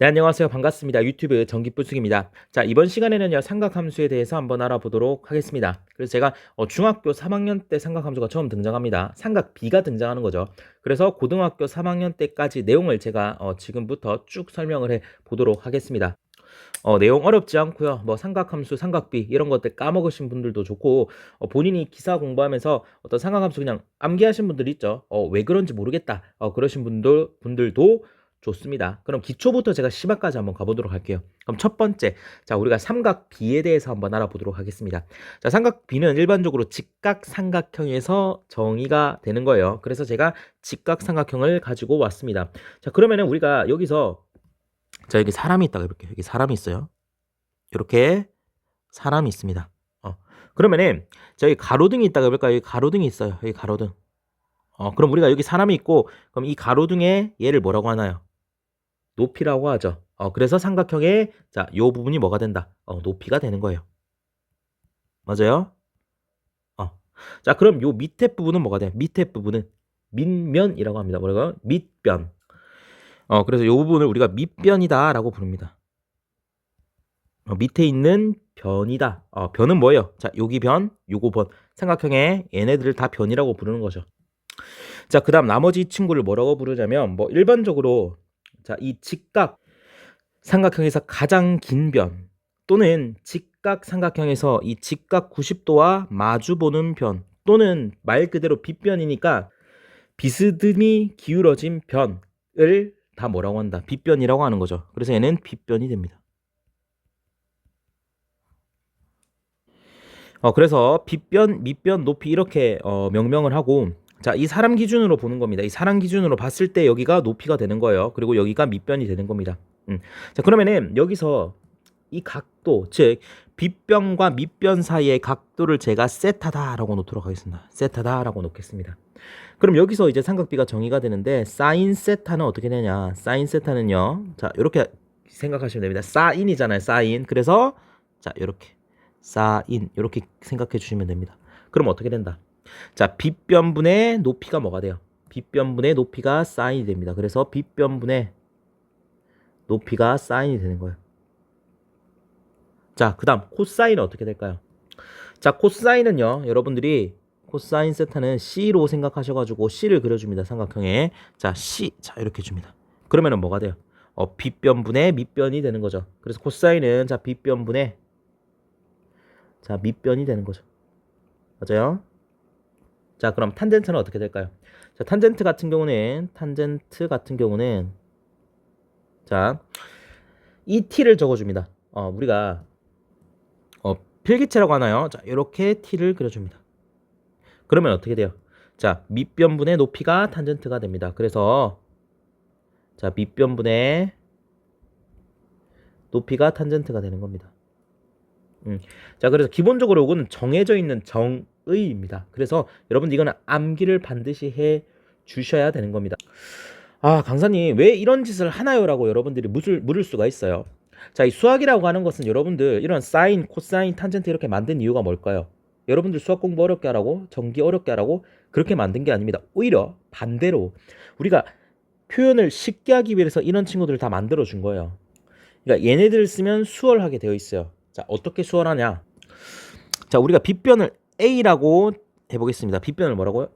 네, 안녕하세요. 반갑습니다. 유튜브 전기불쑥입니다. 자, 이번 시간에는요, 삼각함수에 대해서 한번 알아보도록 하겠습니다. 그래서 제가 중학교 3학년 때 삼각함수가 처음 등장합니다. 삼각비가 등장하는 거죠. 그래서 고등학교 3학년 때까지 내용을 제가 지금부터 쭉 설명을 해 보도록 하겠습니다. 내용 어렵지 않고요. 뭐 삼각함수, 삼각비 이런 것들 까먹으신 분들도 좋고 본인이 기사 공부하면서 어떤 삼각함수 그냥 암기하신 분들 있죠. 왜 그런지 모르겠다. 그러신 분들도 좋습니다. 그럼 기초부터 제가 심화까지 한번 가보도록 할게요. 그럼 첫 번째, 자 우리가 삼각비에 대해서 한번 알아보도록 하겠습니다. 자 삼각비는 일반적으로 직각삼각형에서 정의가 되는 거예요. 그래서 제가 직각삼각형을 가지고 왔습니다. 자 그러면은 우리가 여기서 자 여기 사람이 있다고 해볼게요. 여기 사람이 있어요. 이렇게 사람이 있습니다. 그러면은 저기 가로등이 있다고 해볼까요? 여기 가로등이 있어요. 여기 가로등. 그럼 우리가 여기 사람이 있고 그럼 이 가로등에 얘를 뭐라고 하나요? 높이라고 하죠. 그래서 삼각형의 자, 요 부분이 뭐가 된다? 높이가 되는 거예요. 맞아요? 자, 그럼 요 밑에 부분은 뭐가 돼요? 밑에 부분은 밑면이라고 합니다. 뭐라고요? 밑변. 그래서 요 부분을 우리가 밑변이다라고 부릅니다. 밑에 있는 변이다. 변은 뭐예요? 자, 여기 변, 요거 변. 삼각형의 얘네들을 다 변이라고 부르는 거죠. 자, 그 다음 나머지 친구를 뭐라고 부르냐면 뭐 일반적으로 자, 이 직각 삼각형에서 가장 긴 변 또는 직각 삼각형에서 이 직각 90도와 마주보는 변 또는 말 그대로 빗변이니까 비스듬히 기울어진 변을 다 뭐라고 한다? 빗변이라고 하는 거죠. 그래서 얘는 빗변이 됩니다. 그래서 빗변, 밑변, 높이 이렇게 명명을 하고 자, 이 사람 기준으로 보는 겁니다. 이 사람 기준으로 봤을 때 여기가 높이가 되는 거예요. 그리고 여기가 밑변이 되는 겁니다. 자, 그러면은 여기서 이 각도, 즉 빗변과 밑변 사이의 각도를 제가 세타다라고 놓도록 하겠습니다. 세타다라고 놓겠습니다. 그럼 여기서 이제 삼각비가 정의가 되는데 사인 세타는 어떻게 되냐? 사인 세타는요. 자, 이렇게 생각하시면 됩니다. 사인이잖아요. 사인. 그래서 자, 이렇게 사인 이렇게 생각해 주시면 됩니다. 그럼 어떻게 된다? 자, 빗변분의 높이가 뭐가 돼요? 빗변분의 높이가 사인이 됩니다. 그래서 빗변분의 높이가 사인이 되는 거예요. 자, 그 다음 코사인은 어떻게 될까요? 자, 코사인은요, 여러분들이 코사인 세타는 C로 생각하셔가지고 C를 그려줍니다. 삼각형에. 자, C. 자, 이렇게 줍니다. 그러면은 뭐가 돼요? 빗변분의 밑변이 되는 거죠. 그래서 코사인은 자, 빗변분의 자, 밑변이 되는 거죠. 맞아요? 자, 그럼 탄젠트는 어떻게 될까요? 자, 탄젠트 같은 경우는 자, 이 t를 적어줍니다. 우리가 필기체라고 하나요? 자, 이렇게 t를 그려줍니다. 그러면 어떻게 돼요? 자, 밑변분의 높이가 탄젠트가 됩니다. 그래서 자, 밑변분의 높이가 탄젠트가 되는 겁니다. 자, 그래서 기본적으로 이거는 정해져 있는 정의입니다. 그래서 여러분 이거는 암기를 반드시 해 주셔야 되는 겁니다. 아, 강사님 왜 이런 짓을 하나요? 라고 여러분들이 물을 수가 있어요. 자, 이 수학이라고 하는 것은 여러분들 이런 사인, 코사인, 탄젠트 이렇게 만든 이유가 뭘까요? 여러분들 수학 공부 어렵게 하라고, 전기 어렵게 하라고 그렇게 만든 게 아닙니다. 오히려 반대로 우리가 표현을 쉽게 하기 위해서 이런 친구들을 다 만들어 준 거예요. 그러니까 얘네들을 쓰면 수월하게 되어 있어요. 자, 어떻게 수월하냐? 자, 우리가 빗변을 A라고 해보겠습니다. 빗변을 뭐라고요?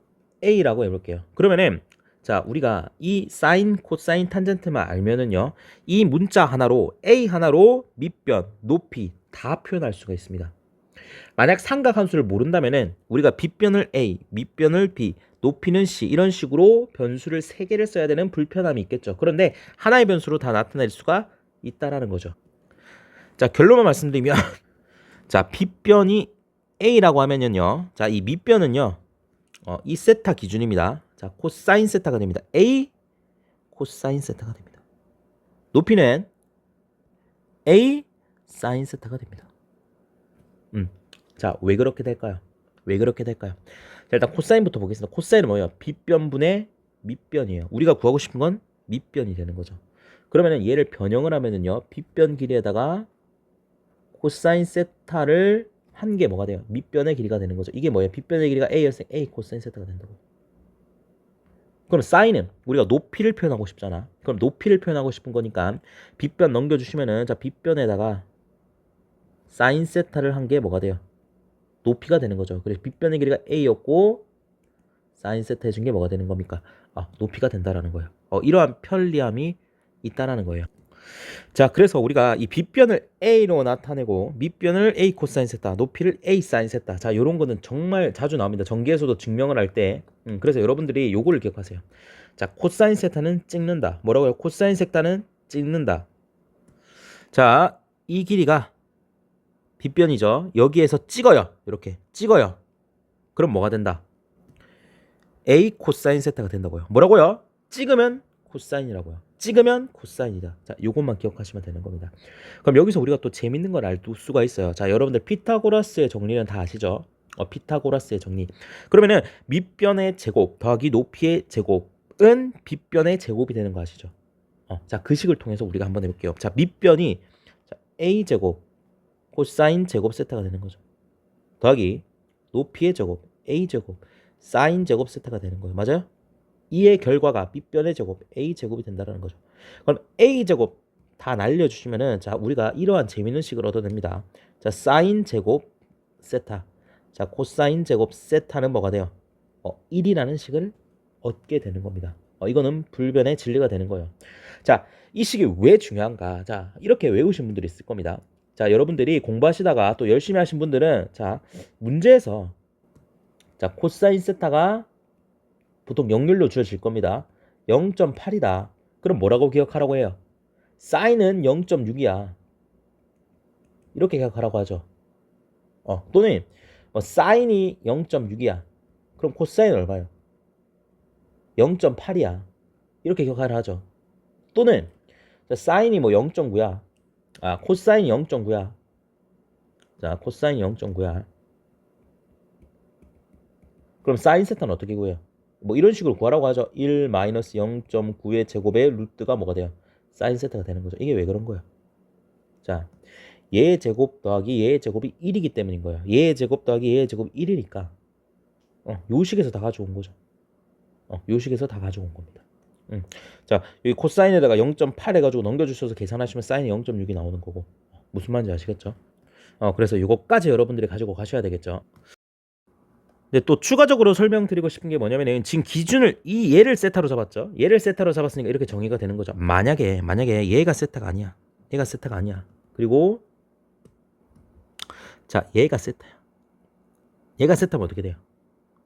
A라고 해볼게요. 그러면은 자, 우리가 이 사인, 코사인, 탄젠트만 알면은요, 이 문자 하나로 A 하나로 밑변, 높이 다 표현할 수가 있습니다. 만약 삼각함수를 모른다면은 우리가 빗변을 A, 밑변을 B, 높이는 C 이런 식으로 변수를 3개를 써야 되는 불편함이 있겠죠. 그런데 하나의 변수로 다 나타낼 수가 있다라는 거죠. 자, 결론만 말씀드리면 자, 빗변이 A라고 하면요. 자, 이 밑변은요. 이 세타 기준입니다. 자, 코사인 세타가 됩니다. A 코사인 세타가 됩니다. 높이는 A 사인 세타가 됩니다. 자, 왜 그렇게 될까요? 왜 그렇게 될까요? 자, 일단 코사인부터 보겠습니다. 코사인은 뭐예요? 빗변분의 밑변이에요. 우리가 구하고 싶은 건 밑변이 되는 거죠. 그러면은 얘를 변형을 하면은요. 빗변 길이에다가 코사인 세타를 한 게 뭐가 돼요? 밑변의 길이가 되는 거죠. 이게 뭐예요? 빗변의 길이가 A였으니 A 코사인 세타가 된다고. 그럼 사인은 우리가 높이를 표현하고 싶잖아. 그럼 높이를 표현하고 싶은 거니까 빗변 넘겨주시면은 자 빗변에다가 사인 세타를 한 게 뭐가 돼요? 높이가 되는 거죠. 그래서 빗변의 길이가 a였고 사인 세타 해준 게 뭐가 되는 겁니까? 높이가 된다라는 거예요. 이러한 편리함이 있다라는 거예요. 자, 그래서 우리가 이 빗변을 a로 나타내고 밑변을 a 코사인 세타, 높이를 a 사인 세타. 자, 요런 거는 정말 자주 나옵니다. 전기에서도 증명을 할 때. 그래서 여러분들이 요거를 기억하세요. 자, 코사인 세타는 찍는다. 뭐라고요? 코사인 세타는 찍는다. 자, 이 길이가 빗변이죠. 여기에서 찍어요. 이렇게 찍어요. 그럼 뭐가 된다? a 코사인 세타가 된다고요. 뭐라고요? 찍으면 코사인이라고요. 찍으면 코사인이다. 자, 요것만 기억하시면 되는 겁니다. 그럼 여기서 우리가 또 재밌는 걸 알 수가 있어요. 자, 여러분들 피타고라스의 정리는 다 아시죠? 피타고라스의 정리. 그러면은 밑변의 제곱 더하기 높이의 제곱은 빗변의 제곱이 되는 거 아시죠? 자, 그 식을 통해서 우리가 한번 해볼게요. 자, 밑변이 a 제곱 코사인 제곱 세타가 되는 거죠. 더하기 높이의 제곱 a 제곱 사인 제곱 세타가 되는 거예요. 맞아요? 이의 결과가 밑변의 제곱 a 제곱이 된다는 거죠. 그럼 a 제곱 다 날려주시면은 자 우리가 이러한 재밌는 식을 얻어냅니다. 자 사인 제곱 세타, 자 코사인 제곱 세타는 뭐가 돼요? 1이라는 식을 얻게 되는 겁니다. 이거는 불변의 진리가 되는 거예요. 자, 이 식이 왜 중요한가? 자, 이렇게 외우신 분들이 있을 겁니다. 자, 여러분들이 공부하시다가 또 열심히 하신 분들은 자, 문제에서 자, 코사인 세타가 보통 역률로 주어질 겁니다. 0.8이다. 그럼 뭐라고 기억하라고 해요? 사인은 0.6이야. 이렇게 기억하라고 하죠. 또는 사인이 0.6이야. 그럼 코사인은 얼마예요? 0.8이야. 이렇게 기억하라 하죠. 또는 사인이 뭐 0.9야. 코사인이 0.9야. 자, 코사인이 0.9야. 그럼 사인 세타는 어떻게 구해요? 뭐 이런 식으로 구하라고 하죠. 1 마이너스 0.9의 제곱의 루트가 뭐가 돼요? 사인 세타가 되는 거죠. 이게 왜 그런 거예요? 자, 얘의 제곱 더하기 얘의 제곱이 1이기 때문인 거예요. 얘의 제곱 더하기 얘의 제곱이 1이니까 요 식에서 다 가져온 거죠. 요 식에서 다 가져온 겁니다. 자, 여기 코사인에다가 0.8 해가지고 넘겨주셔서 계산하시면 사인이 0.6이 나오는 거고 무슨 말인지 아시겠죠? 그래서 이거까지 여러분들이 가지고 가셔야 되겠죠. 근데 또 추가적으로 설명드리고 싶은 게 뭐냐면은 지금 기준을 이 얘를 세타로 잡았죠. 얘를 세타로 잡았으니까 이렇게 정의가 되는 거죠. 만약에 얘가 세타가 아니야. 얘가 세타가 아니야. 그리고 자, 얘가 세타야. 얘가 세타면 어떻게 돼요?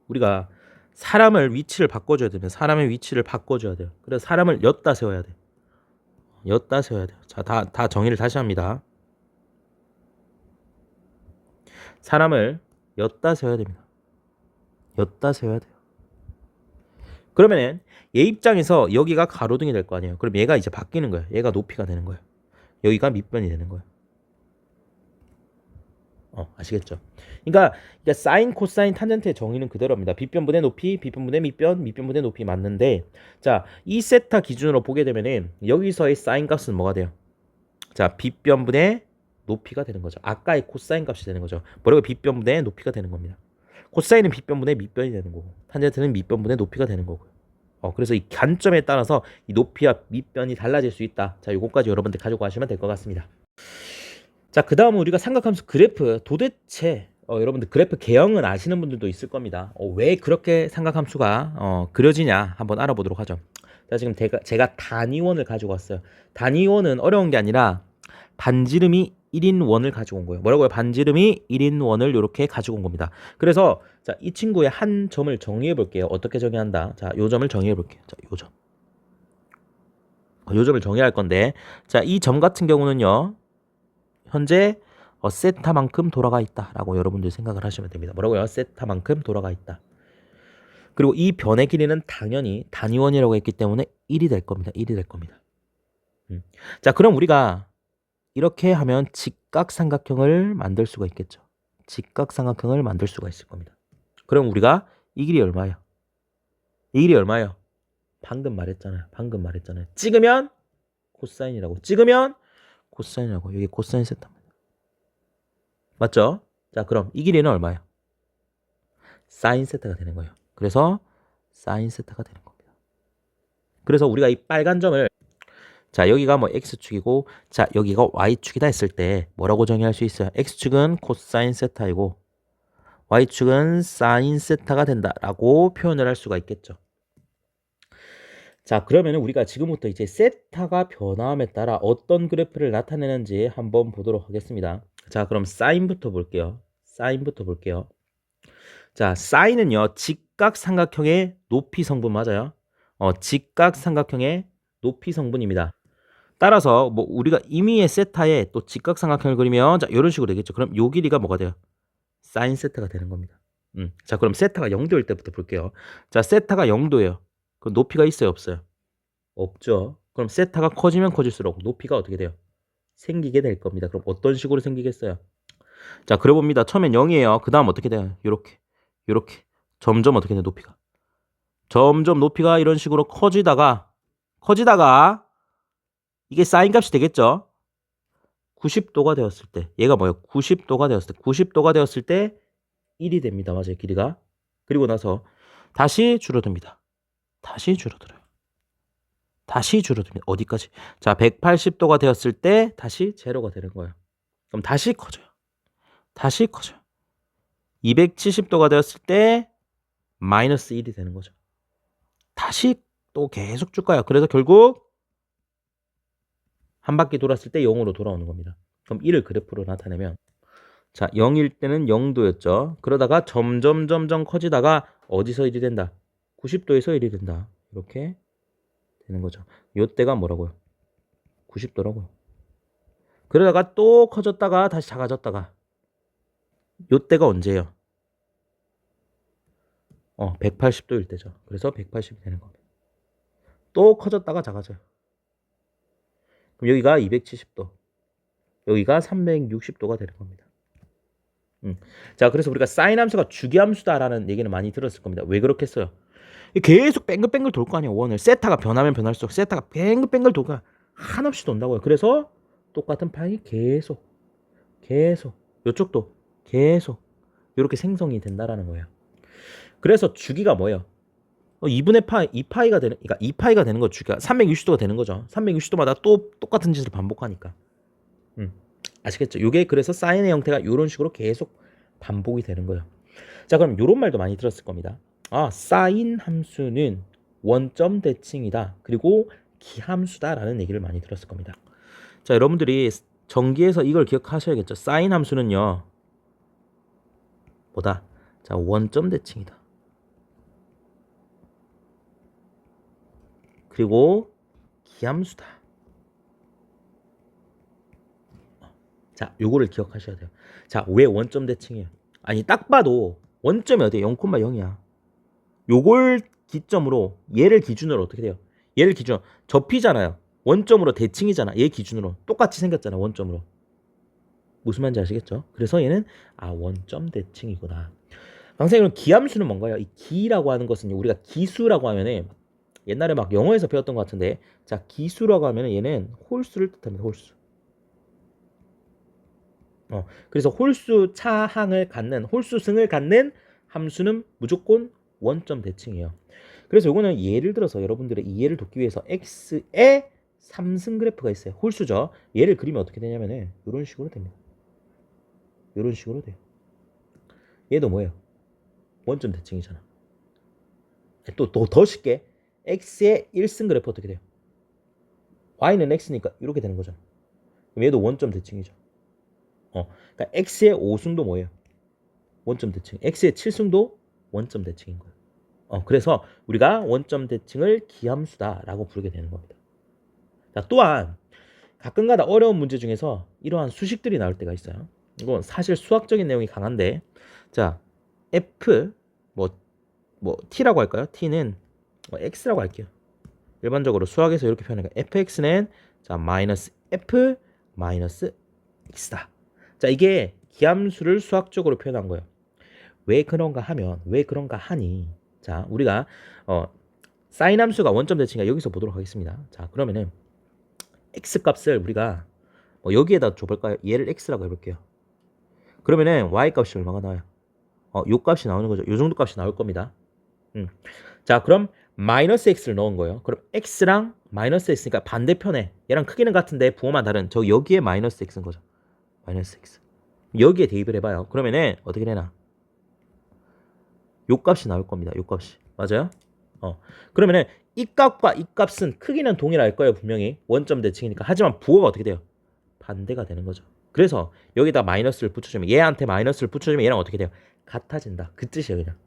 우리가 사람을 위치를 바꿔줘야 되면 사람의 위치를 바꿔줘야 돼요. 그래서 사람을 엿다 세워야 돼. 엿다 세워야 돼요. 자, 다 정의를 다시 합니다. 사람을 엿다 세워야 됩니다. 엿다 세워야 돼요. 그러면은 얘 입장에서 여기가 가로등이 될 거 아니에요. 그럼 얘가 이제 바뀌는 거예요. 얘가 높이가 되는 거예요. 여기가 밑변이 되는 거예요. 아시겠죠? 그러니까 사인, 코사인, 탄젠트의 정의는 그대로입니다. 빗변분의 높이, 빗변분의 밑변, 밑변분의 높이 맞는데 자, 이 세타 기준으로 보게 되면은 여기서의 사인 값은 뭐가 돼요? 자, 빗변분의 높이가 되는 거죠. 아까의 코사인 값이 되는 거죠. 뭐라고 빗변분의 높이가 되는 겁니다. 코사인은 빗변분의 밑변이 되는 거고 탄젠트는 밑변분의 높이가 되는 거고요. 그래서 이 관점에 따라서 이 높이와 밑변이 달라질 수 있다. 자, 요거까지 여러분들 가지고 가시면 될 것 같습니다. 자, 그 다음은 우리가 삼각함수 그래프 도대체 여러분들 그래프 개형은 아시는 분들도 있을 겁니다. 왜 그렇게 삼각함수가 그려지냐 한번 알아보도록 하죠. 자, 지금 제가 단위원을 가지고 왔어요. 단위원은 어려운 게 아니라 반지름이 1인 원을 가지고 온 거예요. 뭐라고요? 반지름이 1인 원을 이렇게 가지고 온 겁니다. 그래서 자, 이 친구의 한 점을 정의해 볼게요. 어떻게 정의한다? 자, 요 점을 정의해 볼게요. 자, 요 점. 요 점을 정의할 건데 자, 이 점 같은 경우는요. 현재 세타만큼 돌아가 있다라고 여러분들 생각을 하시면 됩니다. 뭐라고요? 세타만큼 돌아가 있다. 그리고 이 변의 길이는 당연히 단위원이라고 했기 때문에 1이 될 겁니다. 1이 될 겁니다. 자, 그럼 우리가 이렇게 하면 직각삼각형을 만들 수가 있겠죠. 직각삼각형을 만들 수가 있을 겁니다. 그럼 우리가 이 길이 얼마예요? 이 길이 얼마예요? 방금 말했잖아요. 찍으면 코사인이라고. 찍으면 코사인이라고. 여기 코사인 세타입니다. 맞죠? 자, 그럼 이 길이는 얼마예요? 사인 세타가 되는 거예요. 그래서 사인 세타가 되는 겁니다. 그래서 우리가 이 빨간 점을 자, 여기가 뭐 x축이고 자, 여기가 y축이다 했을 때 뭐라고 정의할 수 있어요? x축은 코사인 세타이고 y축은 사인 세타가 된다라고 표현을 할 수가 있겠죠. 자, 그러면은 우리가 지금부터 이제 세타가 변화함에 따라 어떤 그래프를 나타내는지 한번 보도록 하겠습니다. 자, 그럼 사인부터 볼게요. 사인부터 볼게요. 자, 사인은요, 직각삼각형의 높이 성분 맞아요? 직각삼각형의 높이 성분입니다. 따라서 뭐 우리가 임의의 세타에 또 직각삼각형을 그리면 자, 이런 식으로 되겠죠. 그럼 요 길이가 뭐가 돼요? 사인 세타가 되는 겁니다. 자, 그럼 세타가 0도일 때부터 볼게요. 자, 세타가 0도예요. 그럼 높이가 있어요, 없어요? 없죠. 그럼 세타가 커지면 커질수록 높이가 어떻게 돼요? 생기게 될 겁니다. 그럼 어떤 식으로 생기겠어요? 자, 그려 봅니다. 처음엔 0이에요. 그 다음 어떻게 돼요? 요렇게 점점 어떻게 돼요? 높이가 점점 높이가 이런 식으로 커지다가 이게 사인 값이 되겠죠? 90도가 되었을 때 얘가 뭐예요? 90도가 되었을 때 1이 됩니다. 맞아요. 길이가. 그리고 나서 다시 줄어듭니다. 다시 줄어듭니다. 어디까지? 자, 180도가 되었을 때 다시 제로가 되는 거예요. 그럼 다시 커져요. 270도가 되었을 때 마이너스 1이 되는 거죠. 다시 또 계속 줄 거예요. 그래서 결국 한 바퀴 돌았을 때 0으로 돌아오는 겁니다. 그럼 1을 그래프로 나타내면 자, 0일 때는 0도였죠. 그러다가 점점 커지다가 어디서 1이 된다? 90도에서 1이 된다. 이렇게 되는 거죠. 요때가 뭐라고요? 90도라고요. 그러다가 또 커졌다가 다시 작아졌다가 요때가 언제예요? 180도일 때죠. 그래서 180이 되는 겁니다. 또 커졌다가 작아져요. 그럼 여기가 270도, 여기가 360도가 되는 겁니다. 자, 그래서 우리가 사인 함수가 주기함수다라는 얘기는 많이 들었을 겁니다. 왜 그렇게 했어요? 계속 뱅글뱅글 돌 거 아니에요. 원을 세타가 변하면 변할수록 세타가 뱅글뱅글 돌까 한없이 돈다고요. 그래서 똑같은 파이 계속 이쪽도 계속 이렇게 생성이 된다라는 거예요. 그래서 주기가 뭐예요? 2분의 파이, 2파이가 되는, 그러니까 2파이가 되는 거 주기가 360도가 되는 거죠. 360도마다 또 똑같은 짓을 반복하니까. 아시겠죠? 이게 그래서 사인의 형태가 이런 식으로 계속 반복이 되는 거예요. 자, 그럼 이런 말도 많이 들었을 겁니다. 아, 사인 함수는 원점 대칭이다. 그리고 기함수다라는 얘기를 많이 들었을 겁니다. 자, 여러분들이 전기에서 이걸 기억하셔야겠죠. 사인 함수는요. 뭐다? 자, 원점 대칭이다. 그리고 기함수다. 자, 요거를 기억하셔야 돼요. 자, 왜 원점 대칭이에요? 아니, 딱 봐도 원점이 어디에 0,0이야. 요걸 기점으로 얘를 기준으로 어떻게 돼요? 얘를 기준으로 접히잖아요. 원점으로 대칭이잖아. 얘 기준으로 똑같이 생겼잖아. 원점으로. 무슨 말인지 아시겠죠? 그래서 얘는 원점 대칭이구나. 선생님, 기함수는 뭔가요? 이 기라고 하는 것은 우리가 기수라고 하면은 옛날에 막 영어에서 배웠던 것 같은데, 자, 기수라고 하면은 얘는 홀수를 뜻합니다. 홀수. 그래서 홀수승을 갖는 함수는 무조건 원점 대칭이에요. 그래서 이거는 예를 들어서 여러분들의 이해를 돕기 위해서 x의 3승 그래프가 있어요. 홀수죠. 얘를 그리면 어떻게 되냐면은 이런 식으로 됩니다. 이런 식으로 돼요. 얘도 뭐예요? 원점 대칭이잖아. 또 더 쉽게 x의 1승 그래프 어떻게 돼요? y는 x니까 이렇게 되는 거죠. 그럼 얘도 원점 대칭이죠. 그러니까 x의 5승도 뭐예요? 원점 대칭. x의 7승도 원점 대칭인 거예요. 그래서 우리가 원점 대칭을 기함수다라고 부르게 되는 겁니다. 자, 또한 가끔가다 어려운 문제 중에서 이러한 수식들이 나올 때가 있어요. 이건 사실 수학적인 내용이 강한데, 자, f 뭐 t라고 할까요? t는 x라고 할게요. 일반적으로 수학에서 이렇게 표현해요. fx는 자 마이너스 f 마이너스 x다. 자, 이게 기함수를 수학적으로 표현한 거예요. 왜 그런가 하니, 자, 우리가 사인 함수가 원점 대칭이니까 여기서 보도록 하겠습니다. 자, 그러면은 x 값을 우리가 여기에다 줘볼까요? 얘를 x라고 해볼게요. 그러면은 y 값이 얼마가 나와요? 요 값이 나오는 거죠. 요 정도 값이 나올 겁니다. 자, 그럼 마이너스 x를 넣은 거예요. 그럼 x랑 마이너스 x니까 반대편에 얘랑 크기는 같은데 부호만 다른 저 여기에 마이너스 x인 거죠. 마이너스 x. 여기에 대입을 해봐요. 그러면은 어떻게 되나? 요 값이 나올 겁니다. 요 값이. 맞아요? 그러면은 이 값과 이 값은 크기는 동일할 거예요. 분명히. 원점 대칭이니까. 하지만 부호가 어떻게 돼요? 반대가 되는 거죠. 그래서 여기다 마이너스를 붙여주면 얘한테 마이너스를 붙여주면 얘랑 어떻게 돼요? 같아진다. 그 뜻이에요. 그냥.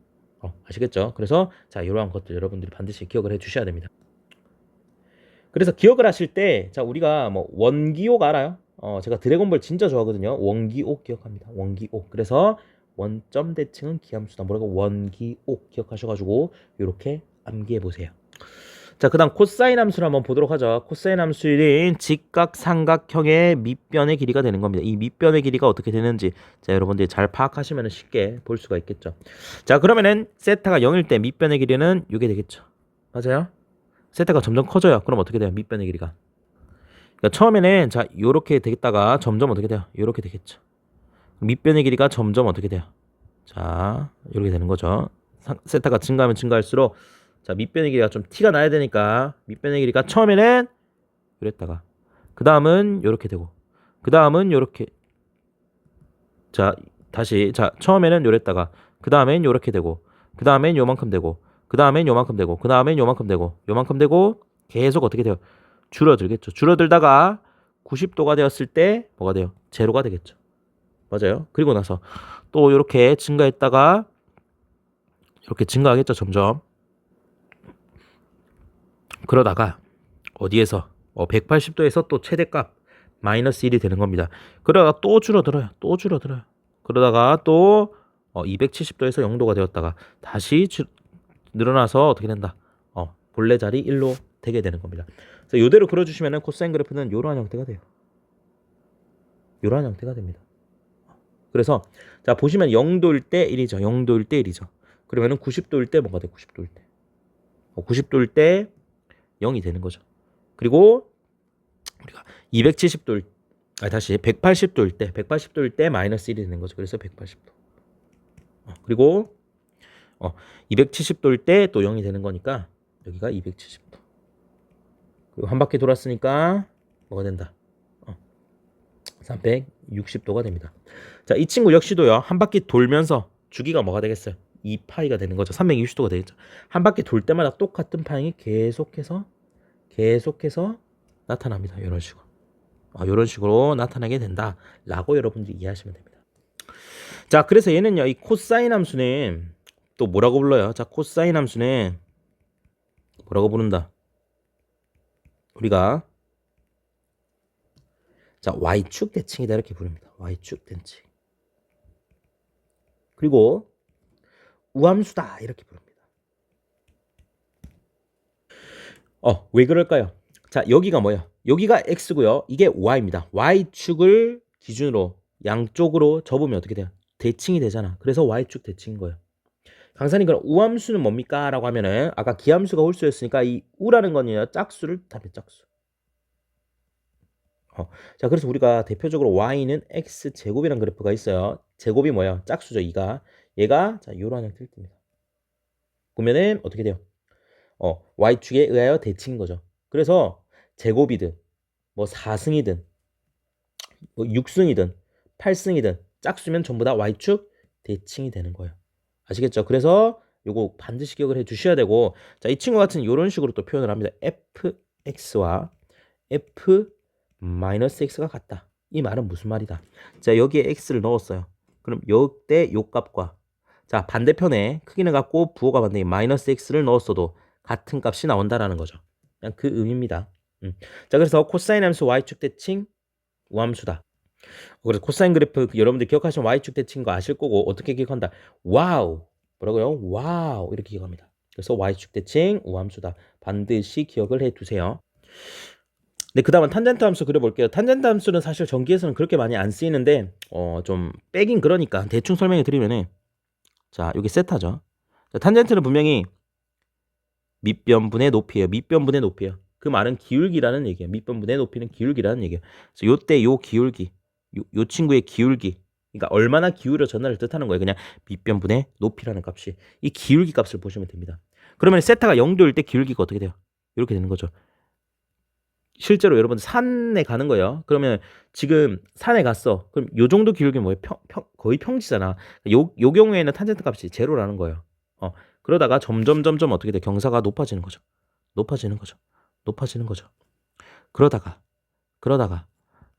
아시겠죠? 그래서 자 이러한 것들 여러분들이 반드시 기억을 해 주셔야 됩니다. 그래서 기억을 하실 때 자 우리가 뭐 원기옥 알아요? 제가 드래곤볼 진짜 좋아하거든요. 원기옥 기억합니다. 원기옥. 그래서 원점 대칭은 기함수다. 뭐라고? 원기옥 기억하셔가지고 이렇게 암기해 보세요. 자, 그다음 코사인 함수를 한번 보도록 하죠. 코사인 함수인 직각삼각형의 밑변의 길이가 되는 겁니다. 이 밑변의 길이가 어떻게 되는지 자 여러분들이 잘 파악하시면 쉽게 볼 수가 있겠죠. 자, 그러면은 세타가 0일 때 밑변의 길이는 이게 되겠죠. 맞아요? 세타가 점점 커져요. 그럼 어떻게 돼요? 밑변의 길이가. 그러니까 처음에는 자 요렇게 되겠다가 점점 어떻게 돼요? 요렇게 되겠죠. 밑변의 길이가 점점 어떻게 돼요? 자, 이렇게 되는 거죠. 세타가 증가하면 증가할수록 자, 밑변의 길이가 좀 티가 나야 되니까 밑변의 길이가 처음에는 이랬다가 그 다음은 요렇게 되고 그 다음은 요렇게 자, 다시 자, 처음에는 요랬다가 그 다음엔 요렇게 되고 그 다음엔 요만큼 되고 그 다음엔 요만큼 되고 그 다음엔 요만큼 되고 요만큼 되고 계속 어떻게 돼요? 줄어들겠죠. 줄어들다가 90도가 되었을 때 뭐가 돼요? 제로가 되겠죠. 맞아요. 그리고 나서 또 이렇게 증가했다가 이렇게 증가하겠죠. 점점. 그러다가 어디에서 180도에서 또 최대값 마이너스 1이 되는 겁니다. 그러다가 또 줄어들어요. 또 줄어들어요. 그러다가 또 270도에서 0도가 되었다가 다시 늘어나서 어떻게 된다? 본래 자리 1로 되게 되는 겁니다. 그래서 이대로 그려주시면 코사인 그래프는 이러한 형태가 돼요. 이러한 형태가 됩니다. 그래서 자 보시면 0도일 때 1이죠. 0도일 때 1이죠. 그러면은 90도일 때 뭐가 돼? 90도일 때. 90도일 때 0이 되는 거죠. 그리고 우리가 270도일 다시 180도일 때 마이너스 1이 되는 거죠. 그래서 180도. 그리고 270도일 때 또 0이 되는 거니까 여기가 270도. 그리고 한 바퀴 돌았으니까 뭐가 된다? 360도가 됩니다. 자, 이 친구 역시도요. 한 바퀴 돌면서 주기가 뭐가 되겠어요? 2파이가 되는 거죠. 360도가 되겠죠. 한 바퀴 돌 때마다 똑같은 파형이 계속해서 나타납니다. 이런 식으로. 이런 식으로 나타나게 된다라고 여러분들이 이해하시면 됩니다. 자, 그래서 얘는요. 이 코사인 함수는 또 뭐라고 불러요? 자, 코사인 함수는 뭐라고 부른다? 우리가 자, y축 대칭이다 이렇게 부릅니다. y축 대칭. 그리고 우함수다 이렇게 부릅니다. 왜 그럴까요? 자, 여기가 뭐야? 여기가 x고요. 이게 y입니다. y축을 기준으로 양쪽으로 접으면 어떻게 돼요? 대칭이 되잖아. 그래서 y축 대칭인 거예요. 강사님 그럼 우함수는 뭡니까? 라고 하면은 아까 기함수가 홀수였으니까 이 우라는 거는요. 짝수를 답해 짝수. 자, 그래서 우리가 대표적으로 y는 x 제곱이라는 그래프가 있어요. 제곱이 뭐야? 짝수죠. 2가. 얘가 자, 요런 형태를 띱니다. 보면은 어떻게 돼요? y축에 의하여 대칭인 거죠. 그래서 제곱이든 뭐 4승이든 뭐 6승이든 8승이든 짝수면 전부 다 y축 대칭이 되는 거예요. 아시겠죠? 그래서 요거 반드시 기억을 해 주셔야 되고 자, 이 친구 같은 이런 식으로 또 표현을 합니다. fx와 f-x가 같다. 이 말은 무슨 말이다? 자, 여기에 x를 넣었어요. 그럼 요때 요 값과 자, 반대편에 크기는 같고 부호가 반대인 마이너스 x를 넣었어도 같은 값이 나온다라는 거죠. 그냥 그 의미입니다. 자, 그래서 코사인 함수 y축 대칭 우함수다. 그래서 코사인 그래프 여러분들 기억하시면 y축 대칭 거 아실 거고 어떻게 기억한다? 와우. 뭐라고요? 와우. 이렇게 기억합니다. 그래서 y축 대칭 우함수다. 반드시 기억을 해 두세요. 네, 그 다음은 탄젠트 함수 그려볼게요. 탄젠트 함수는 사실 전기에서는 그렇게 많이 안 쓰이는데 좀 빼긴 그러니까 대충 설명해 드리면은 자, 여기 세타죠. 자, 탄젠트는 분명히 밑변분의 높이예요. 밑변분의 높이예요. 그 말은 기울기라는 얘기예요. 밑변분의 높이는 기울기라는 얘기예요. 그래서 요때 요 기울기, 요 친구의 기울기, 그러니까 얼마나 기울어졌나를 뜻하는 거예요. 그냥 밑변분의 높이라는 값이 이 기울기 값을 보시면 됩니다. 그러면 세타가 0도일 때 기울기가 어떻게 돼요? 이렇게 되는 거죠. 실제로 여러분 산에 가는 거예요. 그러면 지금 산에 갔어. 그럼 요 정도 기울기는 뭐예요? 거의 평지잖아. 요 경우에는 탄젠트 값이 제로라는 거예요. 그러다가 점점 어떻게 돼? 경사가 높아지는 거죠. 높아지는 거죠. 높아지는 거죠. 그러다가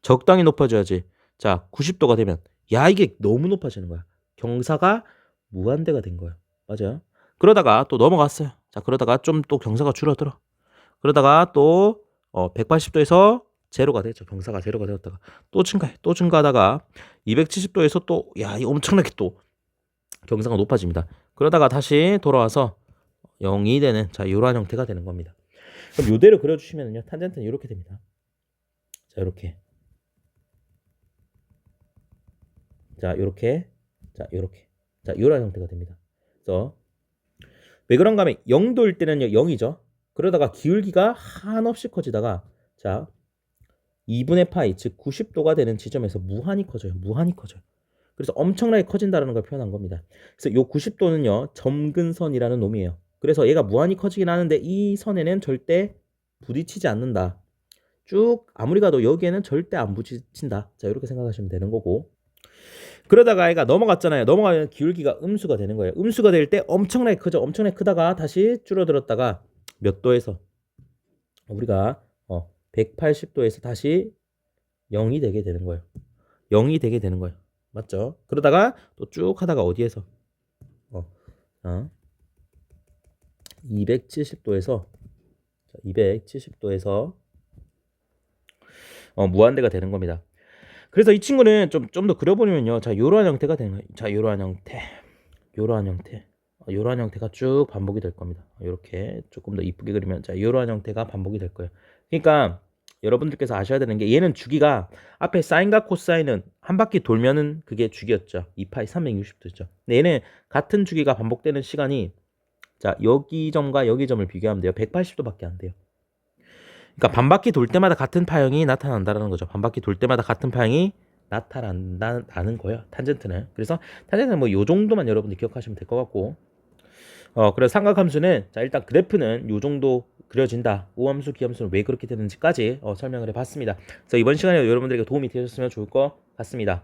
적당히 높아져야지. 자, 90도가 되면 야, 이게 너무 높아지는 거야. 경사가 무한대가 된 거예요. 맞아요. 그러다가 또 넘어갔어요. 자, 그러다가 좀 또 경사가 줄어들어. 그러다가 또 180도에서 제로가 되죠. 경사가 제로가 되었다가 또 증가해. 또 증가하다가 270도에서 또 야, 이 엄청나게 또 경사가 높아집니다. 그러다가 다시 돌아와서 0이 되는 자, 이러한 형태가 되는 겁니다. 그럼 이대로 그려주시면요, 탄젠트는 이렇게 됩니다. 자, 이렇게. 자, 이렇게. 자, 이렇게. 자, 이러한 형태가 됩니다. 그래서 왜 그런가 하면 0도일 때는요, 0이죠. 그러다가 기울기가 한없이 커지다가 자, 2분의 파이, 즉 90도가 되는 지점에서 무한히 커져요. 무한히 커져요. 그래서 엄청나게 커진다는 걸 표현한 겁니다. 그래서 요 90도는요, 점근선이라는 놈이에요. 그래서 얘가 무한히 커지긴 하는데 이 선에는 절대 부딪히지 않는다. 쭉 아무리 가도 여기에는 절대 안 부딪힌다. 자, 이렇게 생각하시면 되는 거고. 그러다가 얘가 넘어갔잖아요. 넘어가면 기울기가 음수가 되는 거예요. 음수가 될 때 엄청나게 크죠. 엄청나게 크다가 다시 줄어들었다가 몇 도에서 우리가 180도에서 다시 0이 되게 되는 거예요. 0이 되게 되는 거예요. 맞죠? 그러다가 또 쭉 하다가 어디에서 270도에서 무한대가 되는 겁니다. 그래서 이 친구는 좀 더 그려보면요. 자, 요러한 형태가 되는 거예요. 자, 요러한 형태가 쭉 반복이 될 겁니다. 이렇게 조금 더 이쁘게 그리면 자, 요러한 형태가 반복이 될 거예요. 그러니까 여러분들께서 아셔야 되는 게 얘는 주기가 앞에 사인과 코사인은 한 바퀴 돌면은 그게 주기였죠. 2파이 360도죠. 근데 얘는 같은 주기가 반복되는 시간이 자, 여기 점과 여기 점을 비교하면 돼요. 180도밖에 안 돼요. 그러니까 반바퀴 돌 때마다 같은 파형이 나타난다는 거죠. 반바퀴 돌 때마다 같은 파형이 나타난다는 거예요. 탄젠트는. 그래서 탄젠트는 뭐 요 정도만 여러분들 기억하시면 될 것 같고. 그래서 삼각함수는 자, 일단 그래프는 요 정도 그려진다. 우함수, 기함수는 왜 그렇게 되는지까지 설명을 해봤습니다. 그래서 이번 시간에 여러분들에게 도움이 되셨으면 좋을 것 같습니다.